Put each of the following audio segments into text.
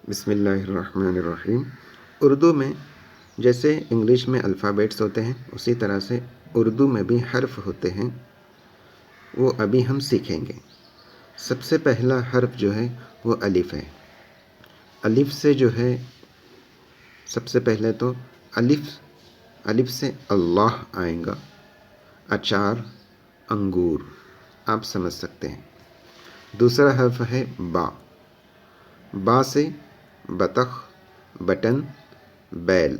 بسم اللہ الرحمن الرحیم۔ اردو میں جیسے انگلش میں الفابیٹس ہوتے ہیں اسی طرح سے اردو میں بھی حرف ہوتے ہیں، وہ ابھی ہم سیکھیں گے۔ سب سے پہلا حرف جو ہے وہ الف ہے۔ الف سے جو ہے سب سے پہلے تو الف سے اللہ آئیں گا، اچار، انگور، آپ سمجھ سکتے ہیں۔ دوسرا حرف ہے با۔ با سے بطخ، بٹن، بیل۔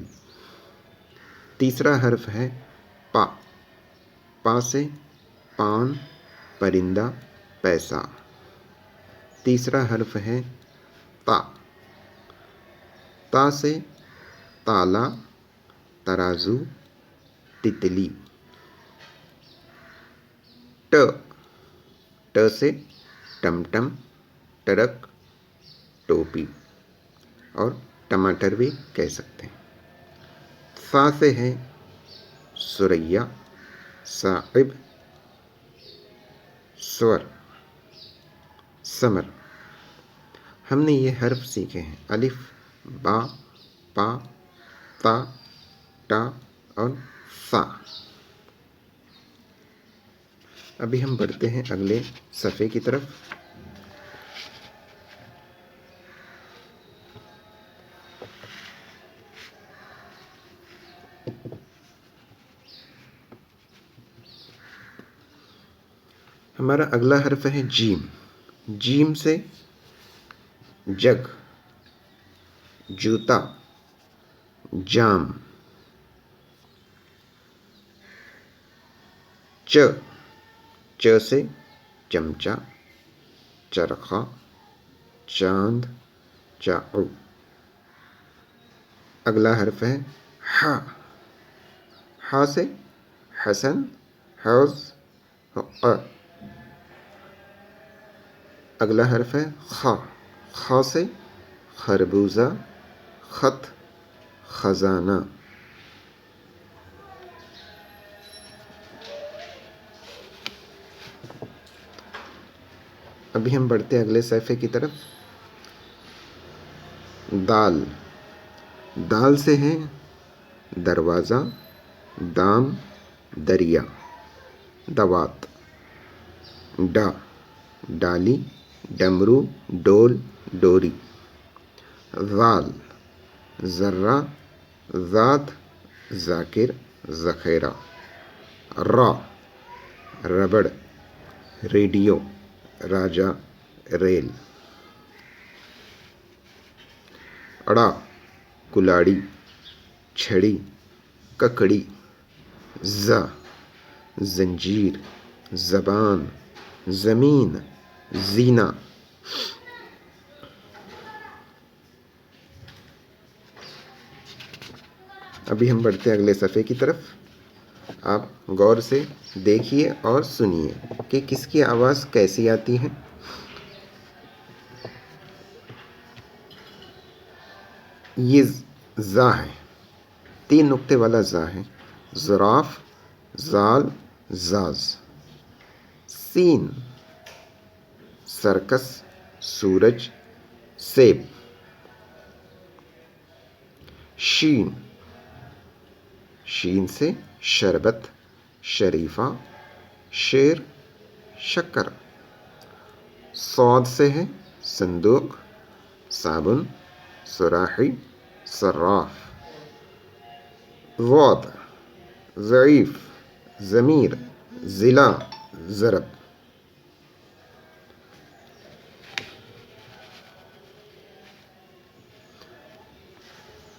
تیسرا حرف ہے پا۔ پا سے پان، پرندہ، پیسہ۔ تیسرا حرف ہے تا۔ تا سے تالا، ترازو، تتلی۔ ٹ۔ ٹ سے ٹمٹم، ٹرک، ٹوپی اور ٹماٹر بھی کہہ سکتے ہیں۔ سا سے ہے سریا، صاحب، سور، ثمر۔ ہم نے یہ حرف سیکھے ہیں: الف، با، پا، تا، ٹا اور سا۔ ابھی ہم بڑھتے ہیں اگلے صفحے کی طرف۔ ہمارا اگلا حرف ہے جیم۔ جیم سے جگ، جوتا، جام۔ چ۔ چ سے چمچہ، چرخہ، چاند، چاقو۔ اگلا حرف ہے ح۔ ح سے حسن، حوض، حق۔ اگلا حرف ہے خا۔ خا سے خربوزہ، خط، خزانہ۔ ابھی ہم بڑھتے ہیں اگلے صفحے کی طرف۔ دال۔ دال سے ہے دروازہ، دام، دریا، دوات۔ ڈا۔ ڈالی، ڈمرو، ڈول، ڈوری۔ ذال۔ ذرہ، ذات، ذاکر، ذخیرہ۔ را۔ ربڑ، ریڈیو، راجا، ریل۔ اڑا۔ کلاڑی، چھڑی، ککڑی۔ ز۔ زنجیر، زبان، زمین، زینہ۔ ابھی ہم بڑھتے ہیں اگلے صفحے کی طرف۔ آپ غور سے دیکھیے اور سنیے کہ کس کی آواز کیسی آتی ہے۔ یہ زا ہے، 3 نقطے والا زا ہے۔ زراف، زال، زاز۔ سین۔ سرکس، سورج، سیب۔ شین۔ شین سے شربت، شریفہ، شیر، شکر۔ صاد سے ہے صندوق، صابن، سراحی، صراف۔ ضاد۔ ضعیف، ضمیر، ضلع، ضرب۔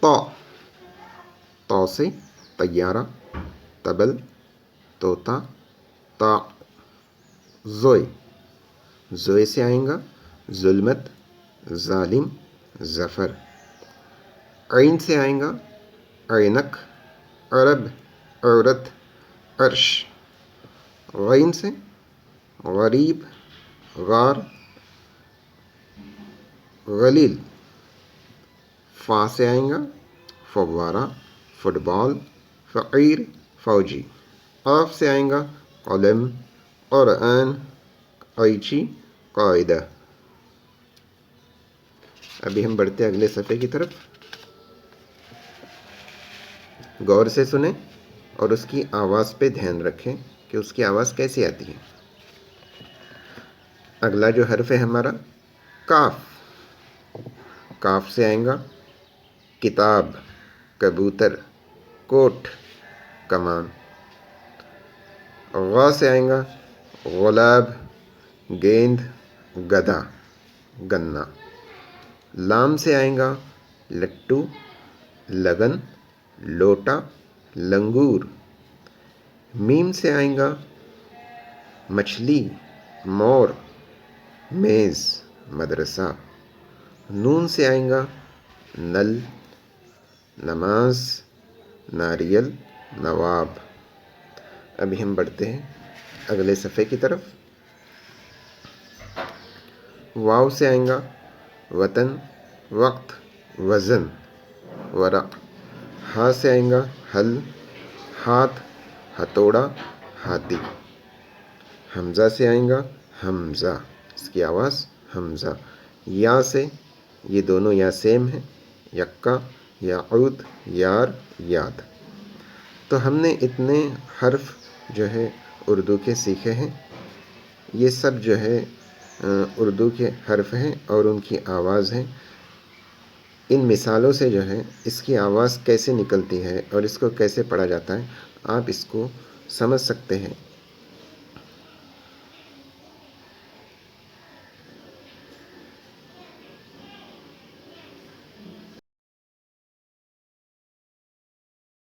طا۔ طا سے طیارہ، طبل، طوطا، طاء۔ زوئے۔ زوئے سے آئیں گا ظلمت، ظالم، ظفر۔ عین سے آئیں گا عینک، عرب، عورت، عرش۔ غین سے غریب، غار، غلیل۔ فا سے آئیں گا فوارہ، فٹ بال، فقیر، فوجی۔ قاف سے آئیں گا قلم، قرآن، قینچی، قاعدہ۔ ابھی ہم بڑھتے اگلے صفحے کی طرف. غور سے سنیں اور اس کی آواز پہ دھیان رکھیں کہ اس کی آواز کیسی آتی ہے. اگلا جو حرف ہے ہمارا کاف. کاف سے آئیں گا کتاب، کبوتر، کوٹ، کمان. غا سے آئیں گا غلاب، گیند، گدھا، گنا. لام سے آئیں گا لٹو، لگن، لوٹا، لنگور. میم سے آئیں گا مچھلی، مور، میز، مدرسہ. نون سے آئیں گا نل، نماز، ناریل، نواب. ابھی ہم بڑھتے ہیں اگلے صفحے کی طرف. واو سے آئیں گا وطن، وقت، وزن، ورق. ہاں سے آئیں گا حل، ہاتھ، ہتھوڑا، ہاتھی. حمزہ سے آئیں گا حمزہ، اس کی آواز حمزہ. یا سے، یہ دونوں یا سیم ہیں، یکا، یعود، یار، یاد. تو ہم نے اتنے حرف جو ہے اردو کے سیکھے ہیں. یہ سب جو ہے اردو کے حرف ہیں اور ان کی آواز ہیں. ان مثالوں سے جو ہے اس کی آواز کیسے نکلتی ہے اور اس کو کیسے پڑھا جاتا ہے آپ اس کو سمجھ سکتے ہیں